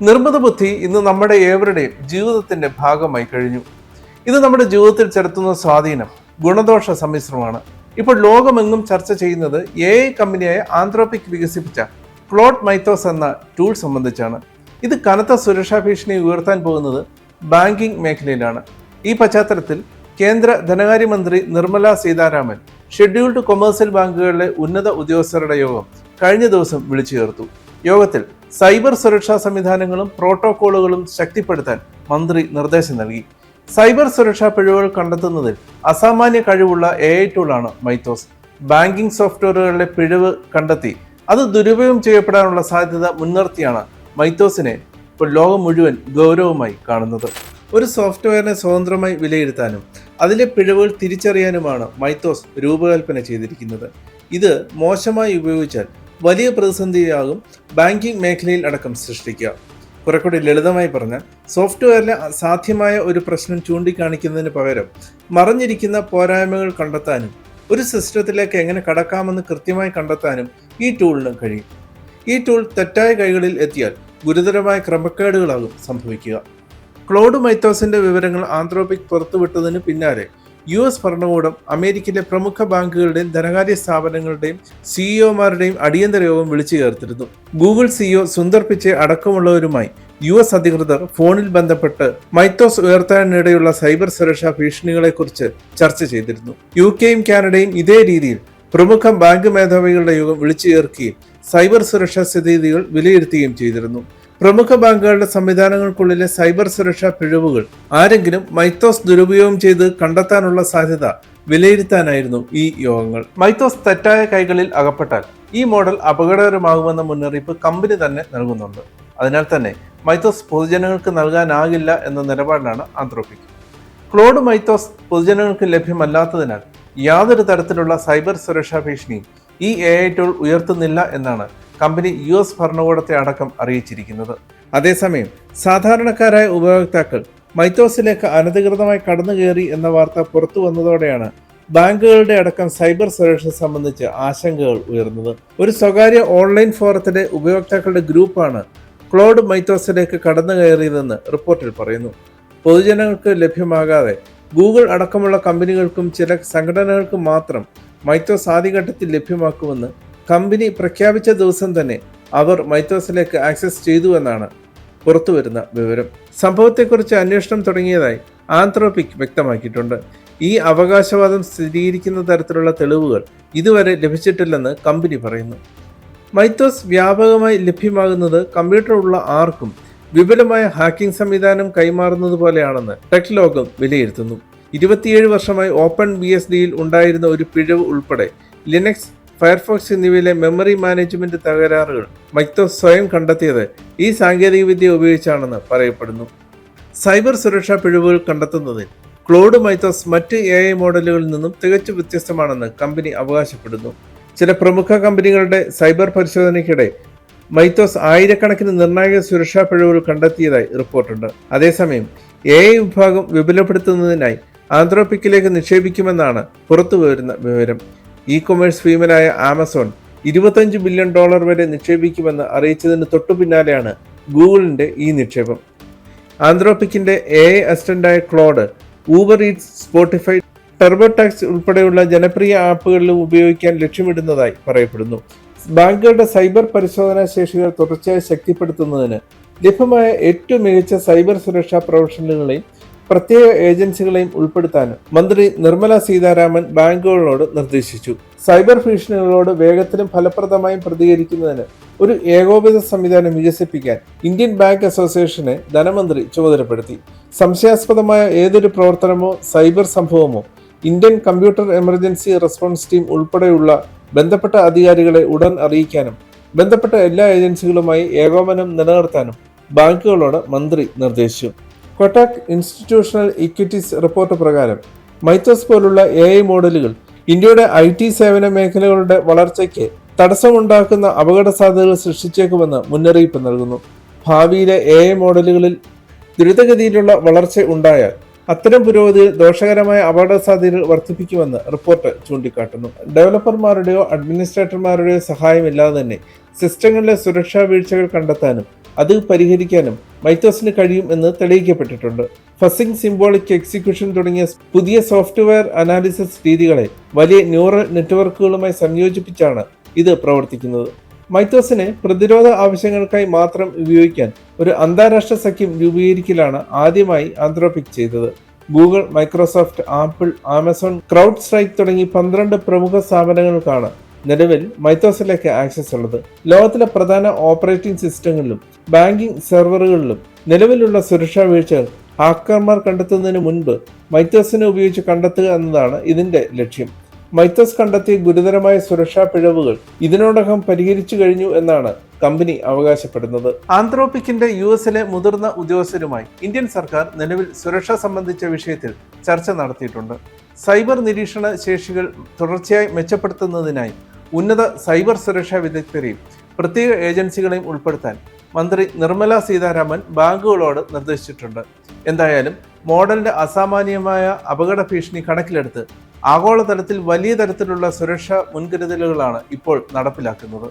നിർമ്മിത ബുദ്ധി ഇന്ന് നമ്മുടെ ഏവരുടെയും ജീവിതത്തിന്റെ ഭാഗമായി കഴിഞ്ഞു. ഇത് നമ്മുടെ ജീവിതത്തിൽ ചെലുത്തുന്ന സ്വാധീനം ഗുണദോഷ സമ്മിശ്രമാണ്. ഇപ്പോൾ ലോകമെങ്ങും ചർച്ച ചെയ്യുന്നത് AI കമ്പനിയായ ആന്ത്രോപിക് വികസിപ്പിച്ച ക്ലോഡ് മൈത്തോസ് എന്ന ടൂൾ സംബന്ധിച്ചാണ്. ഇത് കനത്ത സുരക്ഷാ ഭീഷണി ഉയർത്താൻ പോകുന്നത് ബാങ്കിംഗ് മേഖലയിലാണ്. ഈ പശ്ചാത്തലത്തിൽ കേന്ദ്ര ധനകാര്യമന്ത്രി നിർമ്മല സീതാരാമൻ ഷെഡ്യൂൾഡ് കൊമേഴ്സ്യൽ ബാങ്കുകളിലെ ഉന്നത ഉദ്യോഗസ്ഥരുടെ യോഗം കഴിഞ്ഞ ദിവസം വിളിച്ചു ചേർത്തു. യോഗത്തിൽ സൈബർ സുരക്ഷാ സംവിധാനങ്ങളും പ്രോട്ടോക്കോളുകളും ശക്തിപ്പെടുത്താൻ മന്ത്രി നിർദ്ദേശം നൽകി. സൈബർ സുരക്ഷാ പിഴവുകൾ കണ്ടെത്തുന്നതിൽ അസാമാന്യ കഴിവുള്ള AI ടൂളാണ് മൈത്തോസ്. ബാങ്കിംഗ് സോഫ്റ്റ്വെയറുകളിലെ പിഴവ് കണ്ടെത്തി അത് ദുരുപയോഗം ചെയ്യപ്പെടാനുള്ള സാധ്യത മുൻനിർത്തിയാണ് മൈത്തോസിനെ ഇപ്പോൾ ലോകം മുഴുവൻ ഗൗരവമായി കാണുന്നത്. ഒരു സോഫ്റ്റ്വെയറിനെ സ്വതന്ത്രമായി വിലയിരുത്താനും അതിലെ പിഴവുകൾ തിരിച്ചറിയാനുമാണ് മൈത്തോസ് രൂപകൽപ്പന ചെയ്തിരിക്കുന്നത്. ഇത് മോശമായി ഉപയോഗിച്ചാൽ വലിയ പ്രതിസന്ധിയാകും ബാങ്കിംഗ് മേഖലയിൽ അടക്കം സൃഷ്ടിക്കുക. കുറെക്കൂടി ലളിതമായി പറഞ്ഞാൽ, സോഫ്റ്റ്വെയറിലെ സാധ്യമായ ഒരു പ്രശ്നം ചൂണ്ടിക്കാണിക്കുന്നതിന് പകരം മറഞ്ഞിരിക്കുന്ന പോരായ്മകൾ കണ്ടെത്താനും ഒരു സിസ്റ്റത്തിലേക്ക് എങ്ങനെ കടക്കാമെന്ന് കൃത്യമായി കണ്ടെത്താനും ഈ ടൂളിന് കഴിയും. ഈ ടൂൾ തെറ്റായ കൈകളിൽ എത്തിയാൽ ഗുരുതരമായ ക്രമക്കേടുകളാകും സംഭവിക്കുക. ക്ലോഡ് മൈത്തോസിന്റെ വിവരങ്ങൾ ആന്ത്രോപിക് പുറത്തുവിട്ടതിന് പിന്നാലെ US ഭരണകൂടം അമേരിക്കയിലെ പ്രമുഖ ബാങ്കുകളുടെയും ധനകാര്യ സ്ഥാപനങ്ങളുടെയും CEOമാരുടെയും അടിയന്തര യോഗം വിളിച്ചു ചേർത്തിരുന്നു. ഗൂഗിൾ CEO സുന്ദർ പിച്ചെ അടക്കമുള്ളവരുമായി US അധികൃതർ ഫോണിൽ ബന്ധപ്പെട്ട് മൈത്തോസ് ഉയർത്താനിടയുള്ള സൈബർ സുരക്ഷാ ഭീഷണികളെക്കുറിച്ച് ചർച്ച ചെയ്തിരുന്നു. UKയും കാനഡയും ഇതേ രീതിയിൽ പ്രമുഖ ബാങ്ക് മേധാവികളുടെ യോഗം വിളിച്ചു ചേർക്കുകയും സൈബർ സുരക്ഷാ സ്ഥിതിഗതികൾ വിലയിരുത്തുകയും ചെയ്തിരുന്നു. പ്രമുഖ ബാങ്കുകളുടെ സംവിധാനങ്ങൾക്കുള്ളിലെ സൈബർ സുരക്ഷാ പിഴവുകൾ ആരെങ്കിലും മൈത്തോസ് ദുരുപയോഗം ചെയ്ത് കണ്ടെത്താനുള്ള സാധ്യത വിലയിരുത്താനായിരുന്നു ഈ യോഗങ്ങൾ. മൈത്തോസ് തെറ്റായ കൈകളിൽ അകപ്പെട്ടാൽ ഈ മോഡൽ അപകടകരമാകുമെന്ന മുന്നറിയിപ്പ് കമ്പനി തന്നെ നൽകുന്നുണ്ട്. അതിനാൽ തന്നെ മൈത്തോസ് പൊതുജനങ്ങൾക്ക് നൽകാനാകില്ല എന്ന നിലപാടിലാണ് ആന്ത്രോപിക്. ക്ലോഡ് മൈത്തോസ് പൊതുജനങ്ങൾക്ക് ലഭ്യമല്ലാത്തതിനാൽ യാതൊരു തരത്തിലുള്ള സൈബർ സുരക്ഷാ ഭീഷണിയും ഈ AI ടൂൾ ഉയർത്തുന്നില്ല എന്നാണ് കമ്പനി US ഭരണകൂടത്തെ അടക്കം അറിയിച്ചിരിക്കുന്നത്. അതേസമയം സാധാരണക്കാരായ ഉപഭോക്താക്കൾ മൈത്തോസിലേക്ക് അനധികൃതമായി കടന്നുകയറി എന്ന വാർത്ത പുറത്തു വന്നതോടെയാണ് ബാങ്കുകളുടെ അടക്കം സൈബർ സുരക്ഷ സംബന്ധിച്ച് ആശങ്കകൾ ഉയർന്നത്. ഒരു സ്വകാര്യ ഓൺലൈൻ ഫോറത്തിലെ ഉപഭോക്താക്കളുടെ ഗ്രൂപ്പാണ് ക്ലോഡ് മൈത്തോസിലേക്ക് കടന്നു കയറിയതെന്ന് റിപ്പോർട്ടിൽ പറയുന്നു. പൊതുജനങ്ങൾക്ക് ലഭ്യമാകാതെ ഗൂഗിൾ അടക്കമുള്ള കമ്പനികൾക്കും ചില സംഘടനകൾക്കും മാത്രം മൈത്തോസ് ആദ്യഘട്ടത്തിൽ ലഭ്യമാക്കുമെന്ന് കമ്പനി പ്രഖ്യാപിച്ച ദിവസം തന്നെ അവർ മൈത്തോസിലേക്ക് ആക്സസ് ചെയ്തുവെന്നാണ് പുറത്തുവരുന്ന വിവരം. സംഭവത്തെക്കുറിച്ച് അന്വേഷണം തുടങ്ങിയതായി ആന്ത്രോപിക് വ്യക്തമാക്കിയിട്ടുണ്ട്. ഈ അവകാശവാദം സ്ഥിരീകരിക്കുന്ന തരത്തിലുള്ള തെളിവുകൾ ഇതുവരെ ലഭിച്ചിട്ടില്ലെന്ന് കമ്പനി പറയുന്നു. മൈത്തോസ് വ്യാപകമായി ലഭ്യമാകുന്നത് കമ്പ്യൂട്ടർ ഉള്ള ആർക്കും വിപുലമായ ഹാക്കിംഗ് സംവിധാനം കൈമാറുന്നത് പോലെയാണെന്ന് ടെക് ലോകം വിലയിരുത്തുന്നു. 27 വർഷമായി OpenBSDയിൽ ഉണ്ടായിരുന്ന ഒരു പിഴവ് ഉൾപ്പെടെ ലിനക്സ്, ഫയർഫോക്സ് എന്നിവയിലെ മെമ്മറി മാനേജ്മെന്റ് തകരാറുകൾ മൈത്തോസ് സ്വയം കണ്ടെത്തിയത് ഈ സാങ്കേതികവിദ്യ ഉപയോഗിച്ചാണെന്ന് പറയപ്പെടുന്നു. സൈബർ സുരക്ഷാ പിഴവുകൾ കണ്ടെത്തുന്നതിൽ ക്ലോഡ് മൈത്തോസ് മറ്റ് AI മോഡലുകളിൽ നിന്നും തികച്ചും വ്യത്യസ്തമാണെന്ന് കമ്പനി അവകാശപ്പെടുന്നു. ചില പ്രമുഖ കമ്പനികളുടെ സൈബർ പരിശോധനയ്ക്കിടെ മൈത്തോസ് ആയിരക്കണക്കിന് നിർണായക സുരക്ഷാ പിഴവുകൾ കണ്ടെത്തിയതായി റിപ്പോർട്ടുണ്ട്. അതേസമയം AI വിഭാഗം വിപുലപ്പെടുത്തുന്നതിനായി ആന്ത്രോപിക്കിലേക്ക് നിക്ഷേപിക്കുമെന്നാണ് പുറത്തുവരുന്ന വിവരം. ഇ-കൊമേഴ്സ് ഭീമനായ ആമസോൺ $25 ബില്യൺ വരെ നിക്ഷേപിക്കുമെന്ന് അറിയിച്ചതിന് തൊട്ടു പിന്നാലെയാണ് ഗൂഗിളിന്റെ ഈ നിക്ഷേപം. ആന്ത്രോപിക്കിന്റെ AI അസിസ്റ്റന്റായ Claude Uber Eats, Spotify, TurboTax ഉൾപ്പെടെയുള്ള ജനപ്രിയ ആപ്പുകളിലും ഉപയോഗിക്കാൻ ലക്ഷ്യമിടുന്നതായി പറയപ്പെടുന്നു. ബാങ്കുകളുടെ സൈബർ പരിശോധനാ ശേഷികൾ തുടർച്ചയായി ശക്തിപ്പെടുത്തുന്നതിന് ലഭ്യമായ ഏറ്റവും മികച്ച സൈബർ സുരക്ഷാ പ്രൊഫഷണലുകളെയും പ്രത്യേക ഏജൻസികളെയും ഉൾപ്പെടുത്താനും മന്ത്രി നിർമ്മല സീതാരാമൻ ബാങ്കുകളോട് നിർദ്ദേശിച്ചു. സൈബർ ഭീഷണികളോട് വേഗത്തിലും ഫലപ്രദമായും പ്രതികരിക്കുന്നതിന് ഒരു ഏകോപിത സംവിധാനം വികസിപ്പിക്കാൻ ഇന്ത്യൻ ബാങ്ക് അസോസിയേഷനെ ധനമന്ത്രി ചുമതലപ്പെടുത്തി. സംശയാസ്പദമായ ഏതൊരു പ്രവർത്തനമോ സൈബർ സംഭവമോ Indian computer emergency response team ഉൾപ്പെടെയുള്ള ബന്ധപ്പെട്ട അധികാരികളെ ഉടൻ അറിയിക്കാനും ബന്ധപ്പെട്ട എല്ലാ ഏജൻസികളുമായി ഏകോപനം നിലനിർത്താനും ബാങ്കുകളോട് മന്ത്രി നിർദ്ദേശിച്ചു. കൊട്ടാക് ഇൻസ്റ്റിറ്റ്യൂഷണൽ ഇക്വിറ്റീസ് റിപ്പോർട്ട് പ്രകാരം മൈത്തോസ് പോലുള്ള AI മോഡലുകൾ ഇന്ത്യയുടെ IT സേവന മേഖലകളുടെ വളർച്ചയ്ക്ക് തടസ്സമുണ്ടാക്കുന്ന അപകട സാധ്യതകൾ സൃഷ്ടിച്ചേക്കുമെന്ന് മുന്നറിയിപ്പ് നൽകുന്നു. ഭാവിയിലെ AI മോഡലുകളിൽ ദ്രുതഗതിയിലുള്ള വളർച്ച ഉണ്ടായാൽ അത്തരം പുരോഗതിയിൽ ദോഷകരമായ അപകട സാധ്യതകൾ വർദ്ധിപ്പിക്കുമെന്ന് റിപ്പോർട്ട് ചൂണ്ടിക്കാട്ടുന്നു. ഡെവലപ്പർമാരുടെയോ അഡ്മിനിസ്ട്രേറ്റർമാരുടെയോ സഹായമില്ലാതെ തന്നെ സിസ്റ്റങ്ങളിലെ സുരക്ഷാ വീഴ്ചകൾ കണ്ടെത്താനും അത് പരിഹരിക്കാനും മൈത്തോസിന് കഴിയും എന്ന് തെളിയിക്കപ്പെട്ടിട്ടുണ്ട്. ഫസിംഗ്, സിംബോളിക് എക്സിക്യൂഷൻ തുടങ്ങിയ പുതിയ സോഫ്റ്റ്വെയർ അനാലിസിസ് രീതികളെ വലിയ ന്യൂറൽ നെറ്റ്വർക്കുകളുമായി സംയോജിപ്പിച്ചാണ് ഇത് പ്രവർത്തിക്കുന്നത്. മൈത്തോസിനെ പ്രതിരോധ ആവശ്യങ്ങൾക്കായി മാത്രം ഉപയോഗിക്കാൻ ഒരു അന്താരാഷ്ട്ര സഖ്യം രൂപീകരിക്കലാണ് ആദ്യമായി ആന്ത്രോപിക് ചെയ്തത്. Google, Microsoft, apple, Amazon, crowd strike തുടങ്ങി 12 പ്രമുഖ സ്ഥാപനങ്ങൾക്കാണ് നിലവിൽ മൈത്തോസിലേക്ക് ആക്സസ് ഉള്ളത്. ലോകത്തിലെ പ്രധാന ഓപ്പറേറ്റിംഗ് സിസ്റ്റങ്ങളിലും ബാങ്കിംഗ് സെർവറുകളിലും നിലവിലുള്ള സുരക്ഷാ വീഴ്ചകൾ ഹാക്കർമാർ കണ്ടെത്തുന്നതിന് മുൻപ് മൈത്തോസിനെ ഉപയോഗിച്ച് കണ്ടെത്തുക എന്നതാണ് ഇതിന്റെ ലക്ഷ്യം. മൈത്തോസ് കണ്ടെത്തിയ ഗുരുതരമായ സുരക്ഷാ പിഴവുകൾ ഇതിനോടകം പരിഹരിച്ചു കഴിഞ്ഞു എന്നാണ് കമ്പനി അവകാശപ്പെടുന്നത്. ആന്ത്രോപിക്കിന്റെ US മുതിർന്ന ഉദ്യോഗസ്ഥരുമായി ഇന്ത്യൻ സർക്കാർ നിലവിൽ സുരക്ഷ സംബന്ധിച്ച വിഷയത്തിൽ ചർച്ച നടത്തിയിട്ടുണ്ട്. സൈബർ നിരീക്ഷണ ശേഷികൾ തുടർച്ചയായി മെച്ചപ്പെടുത്തുന്നതിനായി ഉന്നത സൈബർ സുരക്ഷാ വിദഗ്ധരെയും പ്രത്യേക ഏജൻസികളെയും ഉൾപ്പെടുത്താൻ മന്ത്രി നിർമ്മല സീതാരാമൻ ബാങ്കുകളോട് നിർദ്ദേശിച്ചിട്ടുണ്ട്. എന്തായാലും മോഡലിന്റെ അസാമാന്യമായ അപകട ഭീഷണി കണക്കിലെടുത്ത് ആഗോളതലത്തിൽ വലിയ തരത്തിലുള്ള സുരക്ഷാ മുൻകരുതലുകളാണ് ഇപ്പോൾ നടപ്പിലാക്കുന്നത്.